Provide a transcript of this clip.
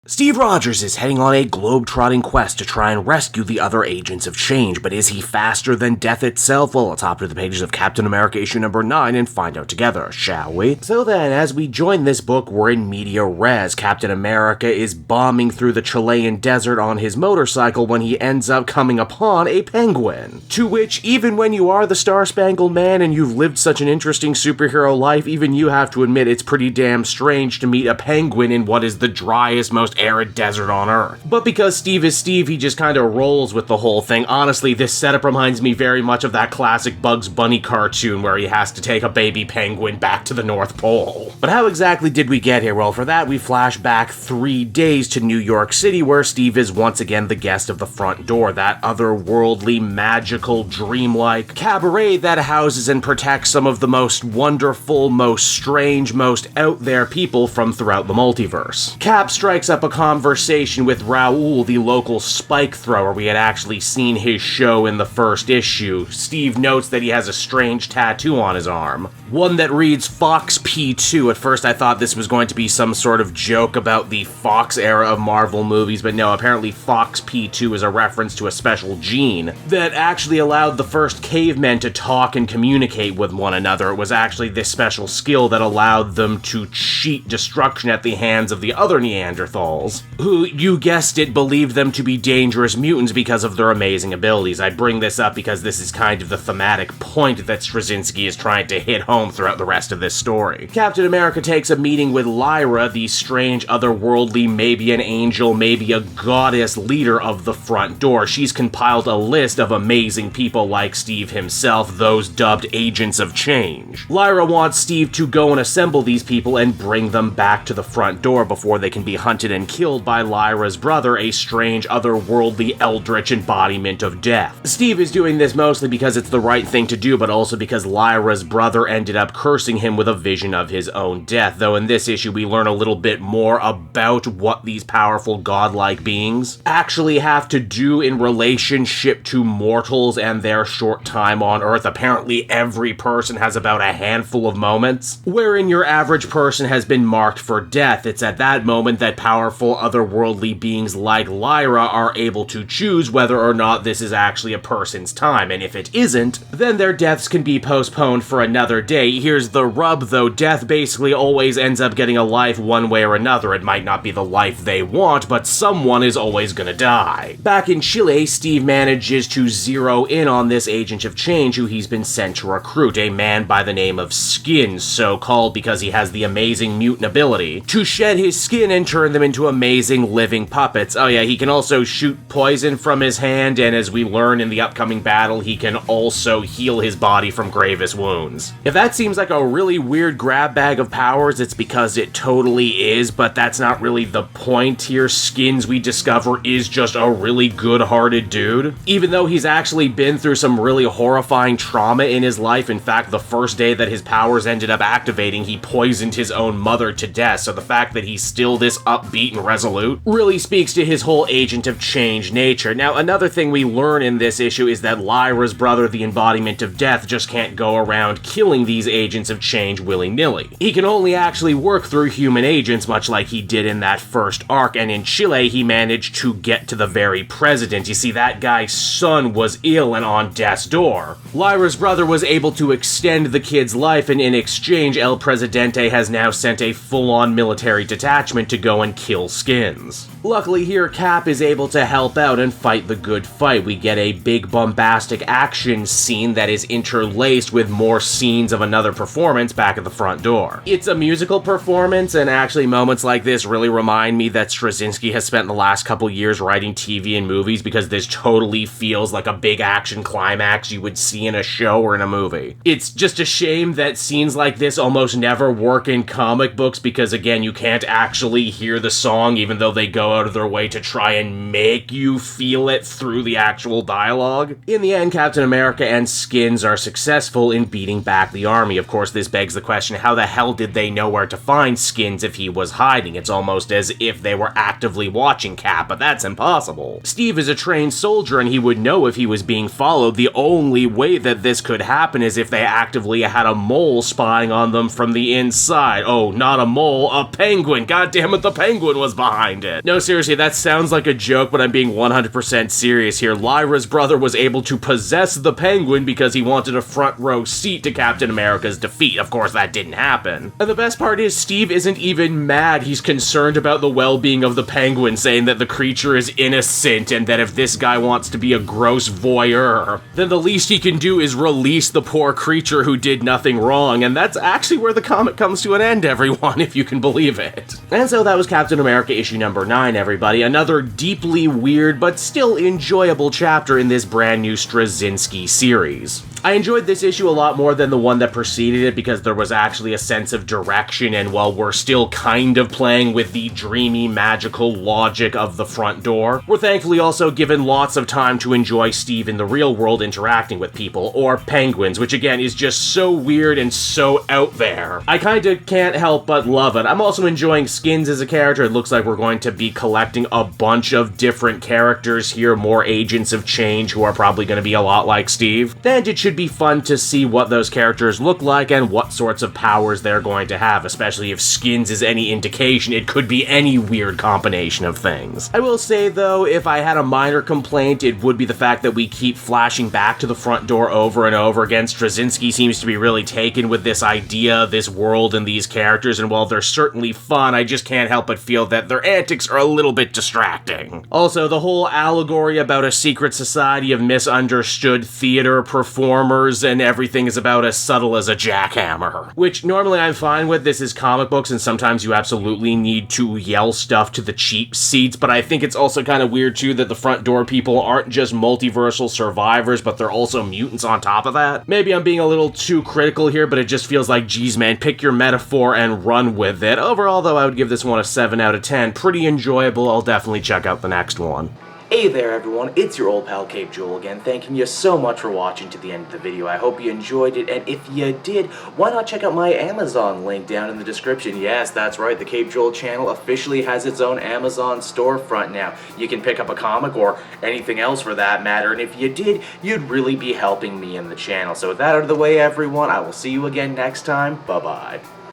Steve Rogers is heading on a globe-trotting quest to try and rescue the other Agents of Change, but is he faster than death itself? Well, let's hop to the pages of Captain America issue number 9 and find out together, shall we? So then, as we join this book, we're in media res. Captain America is bombing through the Chilean desert on his motorcycle when he ends up coming upon a penguin. To which, even when you are the Star-Spangled Man and you've lived such an interesting superhero life, even you have to admit it's pretty damn strange to meet a penguin in what is the driest, most arid desert on Earth. But because Steve is Steve, he just kind of rolls with the whole thing. Honestly, this setup reminds me very much of that classic Bugs Bunny cartoon where he has to take a baby penguin back to the North Pole. But how exactly did we get here? Well, for that, we flash back 3 days to New York City, where Steve is once again the guest of the Front Door, that otherworldly, magical, dreamlike cabaret that houses and protects some of the most wonderful, most strange, most out there people from throughout the multiverse. Cap strikes up a conversation with Raoul, the local spike thrower. We had actually seen his show in the first issue. Steve notes that he has a strange tattoo on his arm. One that reads Fox P2. At first I thought this was going to be some sort of joke about the Fox era of Marvel movies, but no, apparently Fox P2 is a reference to a special gene that actually allowed the first cavemen to talk and communicate with one another. It was actually this special skill that allowed them to cheat destruction at the hands of the other Neanderthals, who, you guessed it, believed them to be dangerous mutants because of their amazing abilities. I bring this up because this is kind of the thematic point that Straczynski is trying to hit home throughout the rest of this story. Captain America takes a meeting with Lyra, the strange, otherworldly, maybe an angel, maybe a goddess leader of the Front Door. She's compiled a list of amazing people like Steve himself, those dubbed Agents of Change. Lyra wants Steve to go and assemble these people and bring them back to the Front Door before they can be hunted and killed by Lyra's brother, a strange, otherworldly, eldritch embodiment of death. Steve is doing this mostly because it's the right thing to do, but also because Lyra's brother ended up cursing him with a vision of his own death, though in this issue we learn a little bit more about what these powerful godlike beings actually have to do in relationship to mortals and their short time on Earth. Apparently every person has about a handful of moments wherein your average person has been marked for death. It's at that moment that powerful otherworldly beings like Lyra are able to choose whether or not this is actually a person's time, and if it isn't, then their deaths can be postponed for another day. Here's the rub though, death basically always ends up getting a life one way or another. It might not be the life they want, but someone is always gonna die. Back in Chile, Steve manages to zero in on this Agent of Change who he's been sent to recruit, a man by the name of Skin, so called because he has the amazing mutant ability to shed his skin and turn them into amazing living puppets. Oh yeah, he can also shoot poison from his hand, and as we learn in the upcoming battle, he can also heal his body from gravest wounds. If that seems like a really weird grab bag of powers, it's because it totally is, but that's not really the point here. Skins, we discover, is just a really good-hearted dude. Even though he's actually been through some really horrifying trauma in his life. In fact, the first day that his powers ended up activating, he poisoned his own mother to death, so the fact that he's still this upbeat and resolute really speaks to his whole Agent of Change nature. Now, another thing we learn in this issue is that Lyra's brother, the embodiment of death, just can't go around killing these Agents of Change willy-nilly. He can only actually work through human agents, much like he did in that first arc, and in Chile, he managed to get to the very president. You see, that guy's son was ill and on death's door. Lyra's brother was able to extend the kid's life, and in exchange, El Presidente has now sent a full-on military detachment to go and kill Skins. Luckily here, Cap is able to help out and fight the good fight. We get a big bombastic action scene that is interlaced with more scenes of another performance back at the Front Door. It's a musical performance, and actually moments like this really remind me that Straczynski has spent the last couple years writing TV and movies, because this totally feels like a big action climax you would see in a show or in a movie. It's just a shame that scenes like this almost never work in comic books, because again, you can't actually hear the song even though they go out of their way to try and make you feel it through the actual dialogue. In the end, Captain America and Skins are successful in beating back the army. Of course, this begs the question, how the hell did they know where to find Skins if he was hiding? It's almost as if they were actively watching Cap, but that's impossible. Steve is a trained soldier and he would know if he was being followed. The only way that this could happen is if they actively had a mole spying on them from the inside. Oh, not a mole, a penguin. God damn it, the penguin was behind it. No, seriously, that sounds like a joke, but I'm being 100% serious here. Lyra's brother was able to possess the penguin because he wanted a front row seat to Captain America's defeat. Of course, that didn't happen. And the best part is Steve isn't even mad. He's concerned about the well-being of the penguin, saying that the creature is innocent and that if this guy wants to be a gross voyeur, then the least he can do is release the poor creature who did nothing wrong. And that's actually where the comic comes to an end, everyone, if you can believe it. And so that was Captain America issue number 9, everybody. Another deeply weird but still enjoyable chapter in this brand new Straczynski series. I enjoyed this issue a lot more than the one that preceded it because there was actually a sense of direction, and while we're still kind of playing with the dreamy, magical logic of the front door, we're thankfully also given lots of time to enjoy Steve in the real world interacting with people, or penguins, which again is just so weird and so out there. I kinda can't help but love it. I'm also enjoying Skins as a character. It looks like we're going to be collecting a bunch of different characters here, more agents of change who are probably going to be a lot like Steve. And it should be fun to see what those characters look like and what sorts of powers they're going to have, especially if Skins is any indication. It could be any weird combination of things. I will say though, if I had a minor complaint, it would be the fact that we keep flashing back to the front door over and over again. Straczynski seems to be really taken with this idea, this world, and these characters, and while they're certainly fun, I just can't help but feel that their antics are a little bit distracting. Also, the whole allegory about a secret society of misunderstood theater performers and everything is about as subtle as a jackhammer, which normally I'm fine with. This is comic books and sometimes you absolutely need to yell stuff to the cheap seats, but I think it's also kind of weird too that the front door people aren't just multiversal survivors, but they're also mutants on top of that. Maybe I'm being a little too critical here, but it just feels like, geez man, pick your metaphor and run with it. Overall though, I would give this one a 7 out of 10. Pretty enjoyable. I'll definitely check out the next one. Hey there everyone, it's your old pal Cape Joel again, thanking you so much for watching to the end of the video. I hope you enjoyed it, and if you did, why not check out my Amazon link down in the description. Yes, that's right, the Cape Joel channel officially has its own Amazon storefront now. You can pick up a comic or anything else for that matter, and if you did, you'd really be helping me in the channel. So with that out of the way everyone, I will see you again next time. Bye-bye.